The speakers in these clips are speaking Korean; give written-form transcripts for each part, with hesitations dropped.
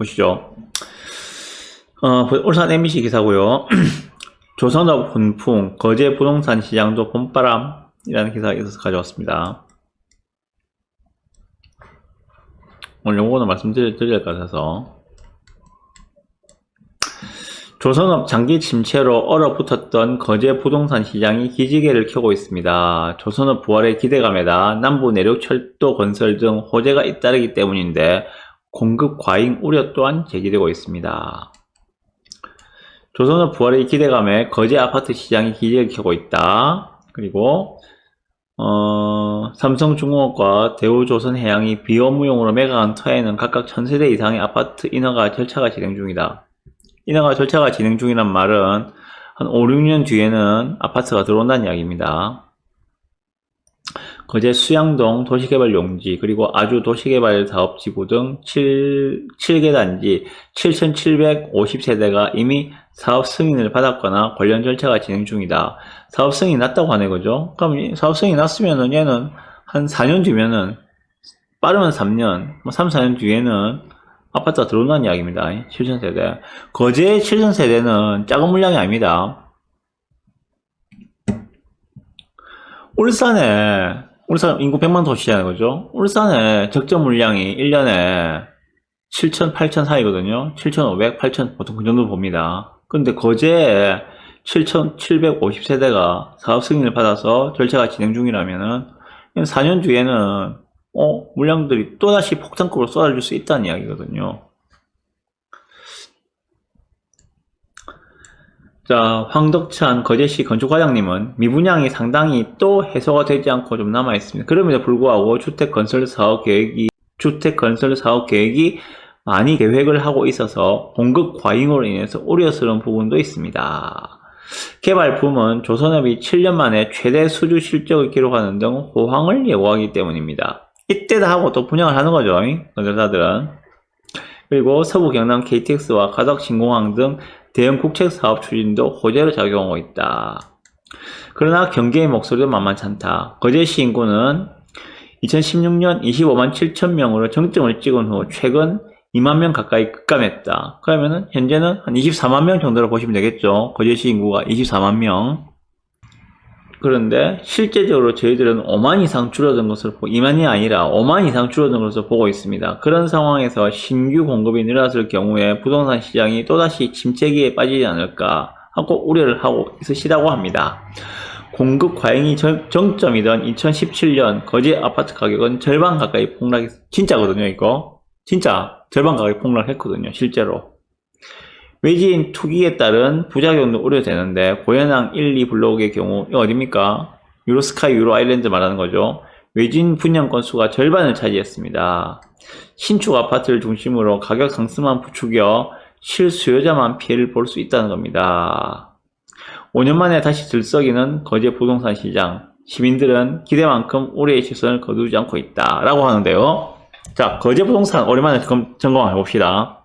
보시죠. 울산 MBC 기사고요. 조선업 훈풍, 거제 부동산 시장도 봄바람이라는 기사가 있어서 가져왔습니다. 오늘 요거는 말씀드릴 것 같아서. 조선업 장기 침체로 얼어붙었던 거제 부동산 시장이 기지개를 켜고 있습니다. 조선업 부활의 기대감에다 남부 내륙 철도 건설 등 호재가 잇따르기 때문인데 공급 과잉 우려 또한 제기되고 있습니다. 조선업 부활의 기대감에 거제 아파트 시장이 기지개를 켜고 있다. 그리고 삼성중공업과 대우조선해양이 비업무용으로 매각한 터에는 각각 1000세대 이상의 아파트 인허가 절차가 진행 중이다. 인허가 절차가 진행 중이란 말은 한 5, 6년 뒤에는 아파트가 들어온다는 이야기입니다. 거제 수양동 도시개발 용지 그리고 아주 도시개발 사업지구 등 7개 단지 7,750세대가 이미 사업 승인을 받았거나 관련 절차가 진행 중이다. 사업 승인이 났다고 하네, 그죠? 그럼 사업 승인이 났으면은 얘는 한 4년 뒤면은, 빠르면 3년, 3, 4년 뒤에는 아파트가 들어온다는 이야기입니다. 7,000세대. 거제의 7,000세대는 작은 물량이 아닙니다. 울산 인구 100만 도시잖아요, 그죠? 울산의 적정 물량이 1년에 7,000, 8,000 사이거든요. 7,500, 8,000 보통 그 정도 봅니다. 근데 거제에 7,750세대가 사업 승인을 받아서 절차가 진행 중이라면은 4년 뒤에는 물량들이 또다시 폭탄급으로 쏟아질 수 있다는 이야기거든요. 자, 황덕찬 거제시 건축과장님은 미분양이 상당히 또 해소가 되지 않고 좀 남아있습니다. 그럼에도 불구하고 주택건설 사업 계획이 많이 계획을 하고 있어서 공급 과잉으로 인해서 우려스러운 부분도 있습니다. 개발붐은 조선업이 7년 만에 최대 수주 실적을 기록하는 등 호황을 예고하기 때문입니다. 이때다 하고 또 분양을 하는 거죠, 건설사들은. 그리고 서부 경남 KTX와 가덕 신공항 등 대형 국책 사업 추진도 호재로 작용하고 있다. 그러나 경계의 목소리도 만만치 않다. 거제시 인구는 2016년 25만 7천 명으로 정점을 찍은 후 최근 2만 명 가까이 급감했다. 그러면은 현재는 한 24만 명 정도로 보시면 되겠죠. 거제시 인구가 24만 명. 그런데 실제적으로 저희들은 5만 이상 줄어든 것으로 2만이 아니라 5만 이상 줄어든 것으로 보고 있습니다. 그런 상황에서 신규 공급이 늘어났을 경우에 부동산 시장이 또다시 침체기에 빠지지 않을까 하고 우려를 하고 있으시다고 합니다. 공급 과잉이 정점이던 2017년 거제 아파트 가격은 절반 가까이 진짜거든요, 이거. 진짜 절반 가까이 폭락했거든요, 실제로. 외지인 투기에 따른 부작용도 우려되는데 고현항 1, 2 블록의 경우 이거 어딥니까? 유로스카이 유로 아일랜드 말하는 거죠. 외지인 분양 건수가 절반을 차지했습니다. 신축 아파트를 중심으로 가격 상승만 부추겨 실수요자만 피해를 볼 수 있다는 겁니다. 5년 만에 다시 들썩이는 거제 부동산 시장. 시민들은 기대만큼 우려의 시선을 거두지 않고 있다 라고 하는데요. 자, 거제 부동산 오랜만에 점검해 봅시다.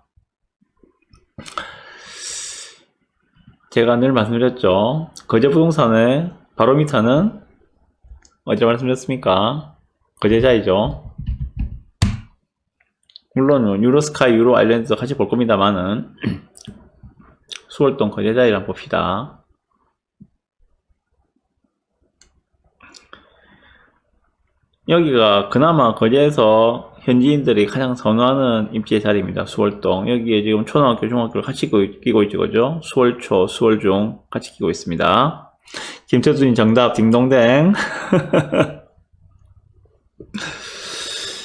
제가 늘 말씀드렸죠. 거제 부동산의 바로미터는 어제 말씀드렸습니까? 거제자이죠. 물론 유로스카이 유로 아일랜드도 같이 볼 겁니다만은 수월동 거제자이를 한번 봅시다. 여기가 그나마 거제에서 현지인들이 가장 선호하는 입지의 자리입니다. 수월동. 여기에 지금 초등학교, 중학교를 같이 끼고 있죠, 그죠? 수월초, 수월중 같이 끼고 있습니다. 김태수님 정답, 딩동댕.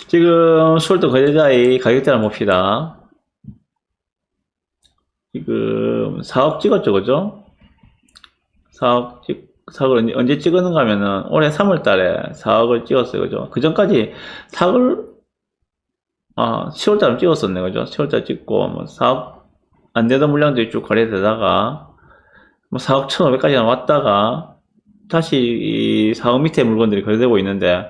지금 수월동 거제자의 가격대를 한번 봅시다. 지금 4억 찍었죠, 그죠? 4억을 언제 찍었는가 하면은 올해 3월 달에 4억을 찍었어요, 그죠? 그 전까지 10월 달에 찍었었네, 그죠? 10월 달에 찍고, 4억 안 되던 물량들이 쭉 거래되다가, 4억 1,500까지 왔다가, 다시 이 4억 밑에 물건들이 거래되고 있는데,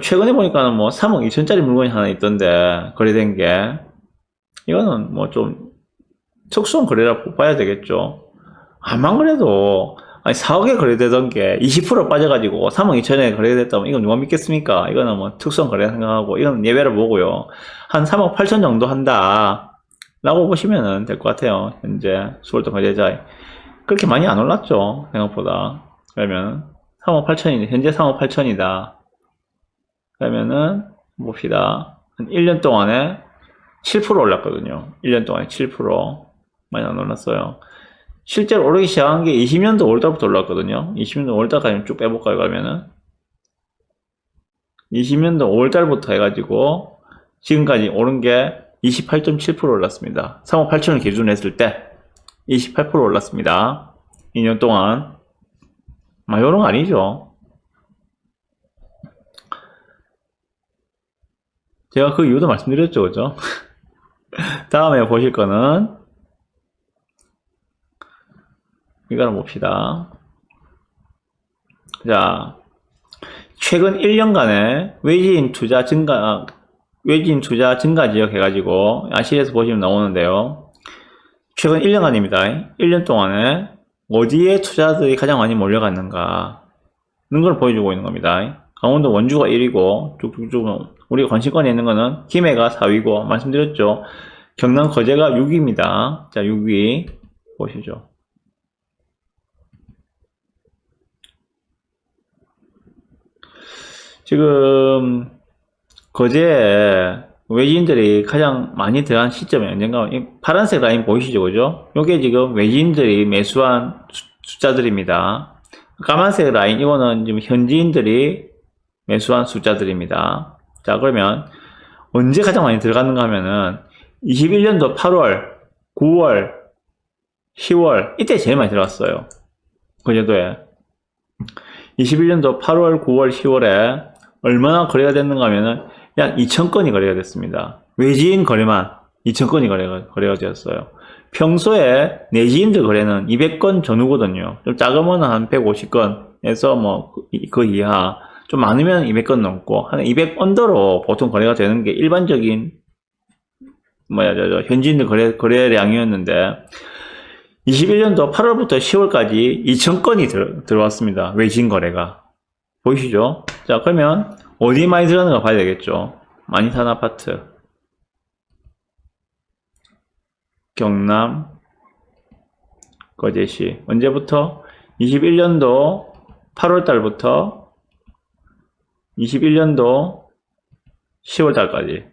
최근에 보니까는 3억 2천짜리 물건이 하나 있던데, 거래된 게, 이거는 좀 특수한 거래라고 봐야 되겠죠. 아만 그래도, 4억에 거래되던 게 20% 빠져가지고 3억 2천에 거래됐다면 이건 누가 믿겠습니까? 이거는 특수한 거래 생각하고 이건 예외로 보고요. 한 3억 8천 정도 한다. 라고 보시면 될 것 같아요. 현재 수월동 거래자이 그렇게 많이 안 올랐죠, 생각보다. 그러면 3억 8천이네. 현재 3억 8천이다. 그러면은 봅시다. 한 1년 동안에 7% 올랐거든요. 1년 동안에 7% 많이 안 올랐어요. 실제로 오르기 시작한 게 20년도 5월달부터 올랐거든요. 20년도 5월달까지 쭉 빼볼까요, 그러면은? 20년도 5월달부터 해가지고 지금까지 오른 게 28.7% 올랐습니다. 3억 8천을 기준으로 했을 때 28% 올랐습니다. 2년 동안. 요런 거 아니죠. 제가 그 이유도 말씀드렸죠, 그죠? 다음에 보실 거는 이거를 봅시다. 자, 최근 1년간의 외지인 투자 증가 지역 해가지고 아시에서 보시면 나오는데요. 최근 1년간입니다. 1년 동안에 어디에 투자들이 가장 많이 몰려갔는가 는 걸 보여주고 있는 겁니다. 강원도 원주가 1위고 쭉쭉쭉 우리가 관심권에 있는 거는 김해가 4위고 말씀드렸죠. 경남 거제가 6위입니다. 자, 6위 보시죠. 지금 거제에 외지인들이 가장 많이 들어간 시점이 언젠가, 파란색 라인 보이시죠, 그죠? 요게 지금 외지인들이 매수한 숫자들입니다. 까만색 라인, 이거는 지금 현지인들이 매수한 숫자들입니다. 자, 그러면 언제 가장 많이 들어갔는가 하면은 21년도 8월, 9월, 10월 이때 제일 많이 들어갔어요. 거제도에 21년도 8월, 9월, 10월에 얼마나 거래가 됐는가 하면은 약 2,000건이 거래가 됐습니다. 외지인 거래만 2,000건이 거래가 되었어요. 평소에 내지인들 거래는 200건 전후거든요. 좀 작으면 한 150건에서 뭐 그 이하, 좀 많으면 200건 넘고 한 200 언더로 보통 거래가 되는 게 일반적인 현지인들 거래량이었는데 21년도 8월부터 10월까지 2,000건이 들어왔습니다. 외지인 거래가. 보이시죠? 자, 그러면 어디 많이 들어가는가 봐야 되겠죠. 많이 사는 아파트. 경남 거제시. 언제부터? 21년도 8월 달부터 21년도 10월 달까지.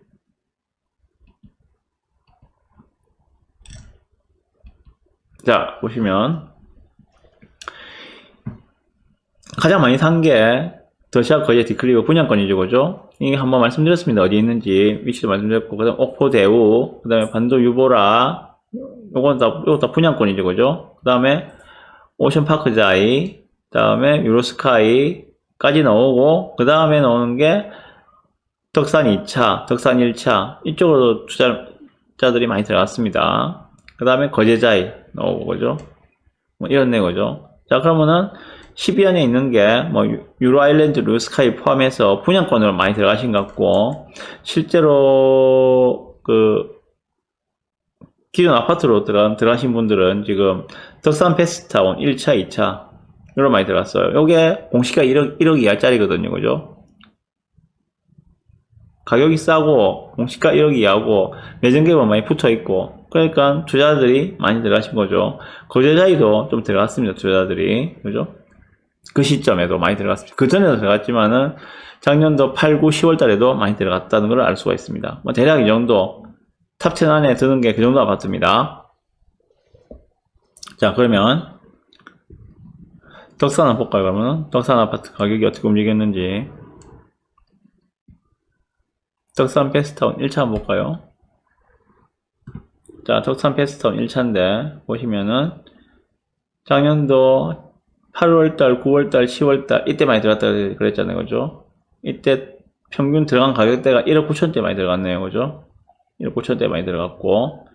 자, 보시면 가장 많이 산 게 더샵 거제 디클리브 분양권이죠, 그죠? 이게 한번 말씀드렸습니다. 어디 있는지 위치도 말씀드렸고, 그다음 옥포대우, 그다음에 반도 유보라, 요거 다 분양권이죠, 그죠? 그다음에 오션파크자이, 그다음에 유로스카이까지 나오고, 그다음에 나오는 게 덕산 2차, 덕산 1차 이쪽으로 투자자들이 많이 들어갔습니다. 그다음에 거제자이 나오고, 그죠? 뭐 이런 내 거죠. 자, 그러면은 12안에 있는 게 뭐 유로 아일랜드 루스카이 포함해서 분양권으로 많이 들어가신 것 같고, 실제로 그 기존 아파트로 들어가신 분들은 지금 덕산 페스타운 1차, 2차 이런 많이 들어갔어요. 요게 공시가 1억 이하짜리거든요, 그죠? 가격이 싸고 공시가 1억 이하고 매정계만 많이 붙어 있고, 그러니까 투자자들이 많이 들어가신 거죠. 거제자이도 좀 들어갔습니다, 투자자들이, 그죠? 그 시점에도 많이 들어갔습니다. 그 전에도 들어갔지만은 작년도 8, 9, 10월 달에도 많이 들어갔다는 걸 알 수가 있습니다. 뭐 대략 이 정도 탑10 안에 드는 게 그 정도 아파트입니다. 자, 그러면 덕산 한번 볼까요? 그러면 덕산 아파트 가격이 어떻게 움직였는지. 덕산 페스타운 1차 한번 볼까요? 자, 덕산 페스타운 1차인데 보시면은 작년도 8월달, 9월달, 10월달 이때 많이 들어갔다 그랬잖아요, 그죠? 이때 평균 들어간 가격대가 1억 9천대 많이 들어갔네요, 그죠? 1억 9천대 많이 들어갔고,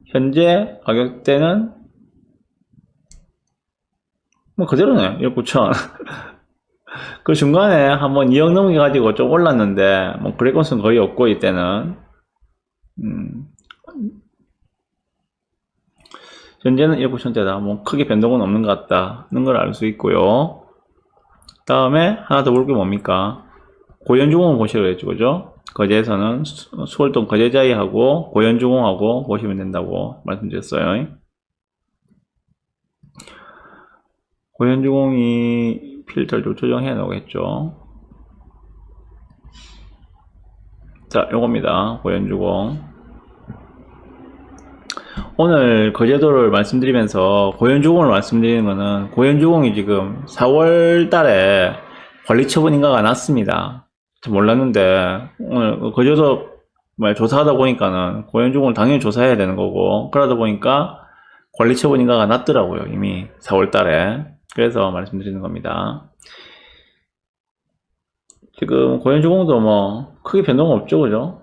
현재 가격대는 뭐 그대로네요. 1억 9천. 그 중간에 한번 2억 넘겨가지고 좀 올랐는데 뭐 그럴 것은 거의 없고, 이때는 현재는 1억 9천대다. 뭐 크게 변동은 없는 것 같다는 걸 알 수 있고요. 다음에 하나 더 볼 게 뭡니까? 고연중원 보시라고 했죠, 그죠? 거제에서는 수월동 거제자이하고 고현주공하고 보시면 된다고 말씀드렸어요. 고현주공이 필터를 조정해 놓겠죠. 자, 요겁니다. 고현주공. 오늘 거제도를 말씀드리면서 고현주공을 말씀드리는 거는 고현주공이 지금 4월 달에 관리처분 인가가 났습니다. 몰랐는데 오늘 거제도 조사하다 보니까는 고현주공을 당연히 조사해야 되는 거고, 그러다 보니까 관리처분 인가가 났더라고요. 이미 4월 달에. 그래서 말씀드리는 겁니다. 지금 고현주공도 뭐 크게 변동 없죠, 그죠?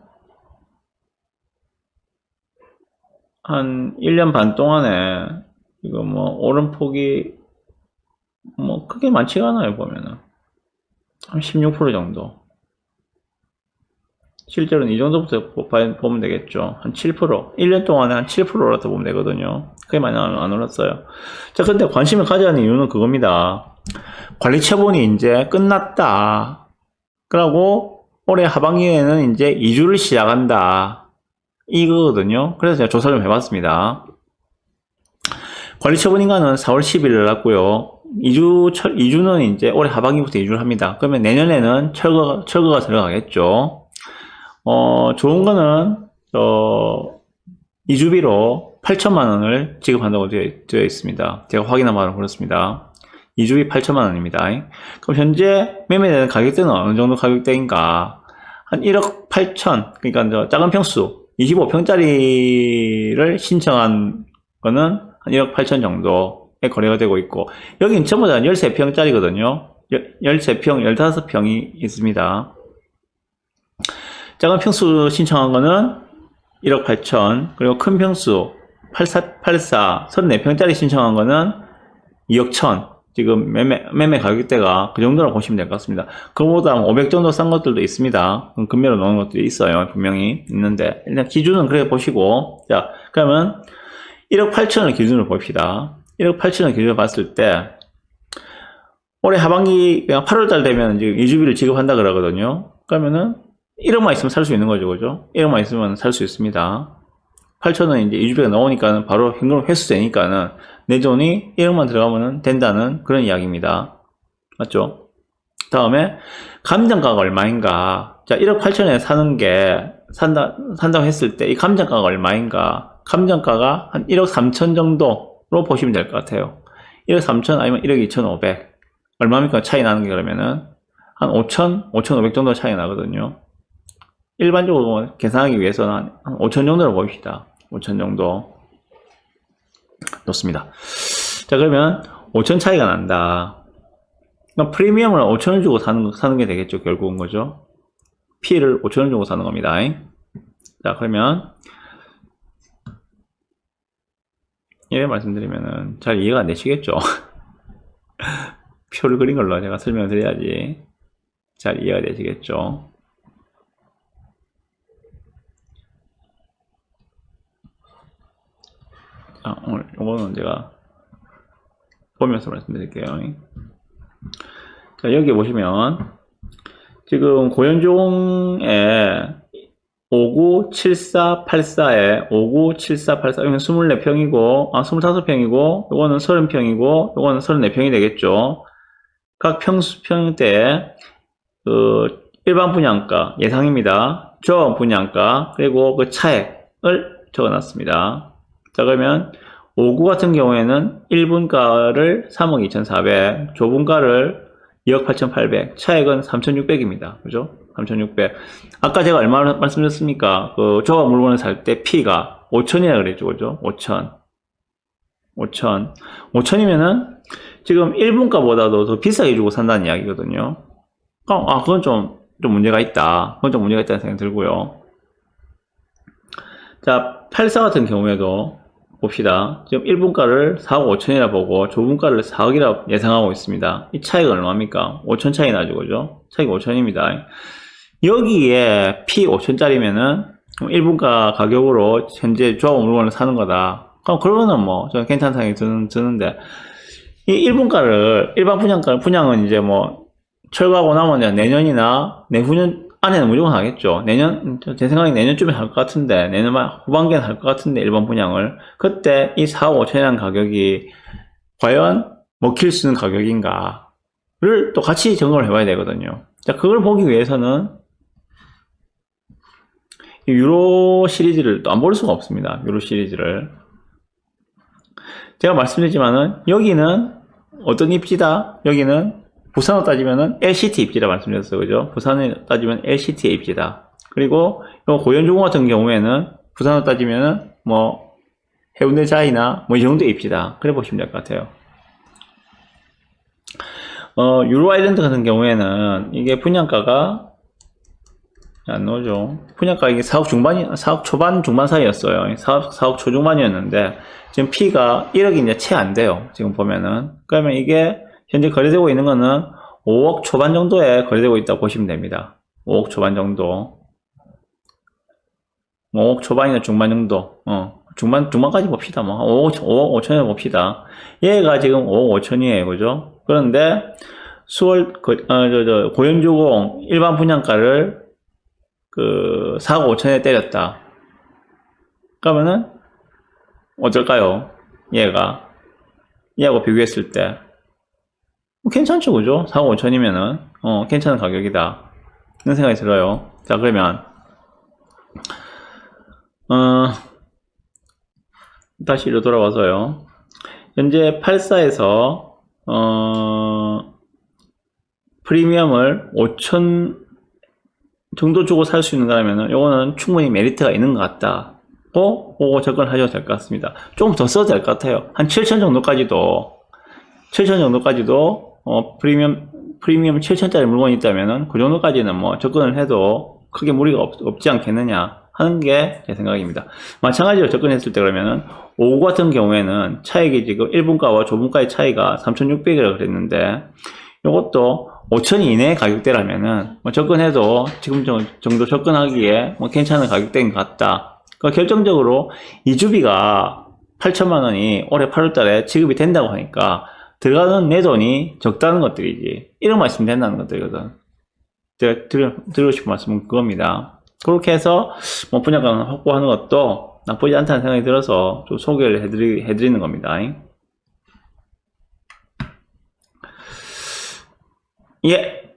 한 1년 반 동안에 이거 뭐 오름폭이 뭐 크게 많지가 않아요. 보면은 한 16% 정도. 실제로는 이 정도부터 보면 되겠죠. 한 7%, 1년 동안에 한 7% 올랐다 보면 되거든요. 크게 많이 안 올랐어요. 자, 근데 관심을 가져야 하는 이유는 그겁니다. 관리 처분이 이제 끝났다. 그러고 올해 하반기에는 이제 2주를 시작한다. 이거거든요. 그래서 제가 조사를 좀 해봤습니다. 관리처분인가는 4월 10일에 났고요. 2주는 이제 올해 하반기부터 2주를 합니다. 그러면 내년에는 철거가 들어가겠죠. 좋은 거는, 2주비로 8천만 원을 지급한다고 되어 있습니다. 제가 확인한 바로 그렇습니다. 2주비 8천만 원입니다. 그럼 현재 매매되는 가격대는 어느 정도 가격대인가? 한 1억 8천, 그러니까 작은 평수, 25평짜리를 신청한 거는 한 1억 8천 정도에 거래가 되고 있고, 여긴 전부 다 13평짜리거든요. 13평, 15평이 있습니다. 작은 평수 신청한 거는 1억 8천, 그리고 큰 평수 84, 34평짜리 신청한 거는 2억 천. 지금 매매 가격대가 그 정도라고 보시면 될 것 같습니다. 그보다 500 정도 싼 것들도 있습니다. 금매로 넣은 것들이 있어요. 분명히 있는데, 일단 기준은 그렇게 보시고, 자, 그러면 1억 8천을 기준으로 봅시다. 1억 8천을 기준으로 봤을 때, 올해 하반기, 8월달 되면 지금 2주비를 지급한다 그러거든요. 그러면은 1억만 있으면 살 수 있는 거죠, 그죠? 1억만 있으면 살 수 있습니다. 8천은 이제 2주비가 나오니까는 바로 현금 회수되니까는 내 돈이 1억만 들어가면 된다는 그런 이야기입니다. 맞죠? 다음에 감정가가 얼마인가? 자, 1억 8천에 산다고 했을 때 이 감정가가 얼마인가? 감정가가 한 1억 3천 정도로 보시면 될 것 같아요. 1억 3천 아니면 1억 2,500. 얼마입니까? 차이 나는 게 그러면은 한 5천, 5,500 정도 차이 나거든요. 일반적으로 계산하기 위해서는 한 5천 정도로 봅시다. 5천 정도. 좋습니다. 자, 그러면 5천 차이가 난다. 그럼 프리미엄을 5천원 주고 사는 게 되겠죠. 결국은 거죠. P를 5천원 주고 사는 겁니다. 자, 그러면 예, 말씀드리면은 잘 이해가 안 되시겠죠? 표를 그린 걸로 제가 설명을 드려야지 잘 이해가 되시겠죠? 오늘 요거는 제가 보면서 말씀드릴게요. 자, 여기 보시면 지금 고현종에 597484에 597484 이건 24평이고 25평이고 요거는 30평이고 요거는 34평이 되겠죠. 각 평수평대 일반 분양가 예상입니다. 조합 분양가 그리고 그 차액을 적어놨습니다. 자, 그러면 59 같은 경우에는 1분가를 3억 2,400, 조분가를 2억 8,800, 차액은 3,600입니다. 그죠? 3,600. 아까 제가 얼마 말씀드렸습니까? 그 조합 물건을 살 때 P가 5천이라 그랬죠. 그죠? 5천. 5천이면은 지금 1분가보다도 더 비싸게 주고 산다는 이야기거든요. 그건 좀 문제가 있다. 그건 좀 문제가 있다는 생각이 들고요. 자, 84 같은 경우에도 봅시다. 지금 1분가를 4억 5천이라 보고 조분가를 4억이라 예상하고 있습니다. 이 차이가 얼마입니까? 5천 차이 나죠, 그죠? 차이가 5천입니다. 여기에 P 5천짜리면은 1분가 가격으로 현재 조합 물건을 사는 거다. 그럼 그거는 뭐 저는 괜찮은 생각이 드는데 이 1분가를 일반 분양은 이제 뭐 철거하고 나면 내년이나 내후년 안에는 무조건 하겠죠. 제 생각에 내년쯤에 할 것 같은데, 내년 후반기에는 할 것 같은데, 1번 분양을. 그때 이 4억 5천이라는 가격이 과연 먹힐 수 있는 가격인가를 또 같이 점검을 해봐야 되거든요. 자, 그걸 보기 위해서는 유로 시리즈를 또 안 볼 수가 없습니다. 유로 시리즈를. 제가 말씀드리지만은, 여기는 어떤 입지다? 여기는 부산으로 따지면은 LCT 입지다 말씀드렸어요. 그죠? 부산에 따지면 LCT의 입지다. 그리고 이 고현주공 같은 경우에는 부산으로 따지면은 뭐 해운대 자이나 뭐 이 정도의 입지다. 그래 보시면 될 것 같아요. 유로 아일랜드 같은 경우에는 이게 분양가가 안 나오죠. 분양가 이게 4억 초반 중반 사이였어요. 4억 초중반이었는데 지금 P가 1억이 이제 채 안 돼요. 지금 보면은. 그러면 이게 현재 거래되고 있는 거는 5억 초반 정도에 거래되고 있다고 보시면 됩니다. 5억 초반 정도. 5억 초반이나 중반 정도. 중반까지 봅시다. 뭐 5억 5천에 봅시다. 얘가 지금 5억 5천이에요. 그죠? 그런데 고현주공 일반 분양가를 4억 5천에 때렸다. 그러면은 어떨까요? 얘하고 비교했을 때 괜찮죠, 그죠? 4억 5천이면은 괜찮은 가격이다 이런 생각이 들어요. 자, 그러면 다시 이리로 돌아와서요. 현재 84에서 프리미엄을 5천 정도 주고 살 수 있는 거라면은 요거는 충분히 메리트가 있는 것 같다고 보고 접근하셔도 될 것 같습니다. 조금 더 써도 될 것 같아요. 한 7천 정도까지도 프리미엄 7천짜리 물건이 있다면은 그 정도까지는 뭐 접근을 해도 크게 무리가 없지 않겠느냐 하는 게 제 생각입니다. 마찬가지로 접근했을 때 그러면은 5구 같은 경우에는 차익이 지금 1분가와 조분가의 차이가 3,600이라고 그랬는데 요것도 5천 이내의 가격대라면은 뭐 접근해도 지금 정도 접근하기에 뭐 괜찮은 가격대인 것 같다. 그러니까 결정적으로 이주비가 8천만 원이 올해 8월 달에 지급이 된다고 하니까 들어가는 내 돈이 적다는 것들이지. 이런 말씀 된다는 것들이거든. 제가 드리고 싶은 말씀은 그겁니다. 그렇게 해서 뭐 분양가 확보하는 것도 나쁘지 않다는 생각이 들어서 좀 소개를 해드리는 겁니다. 예.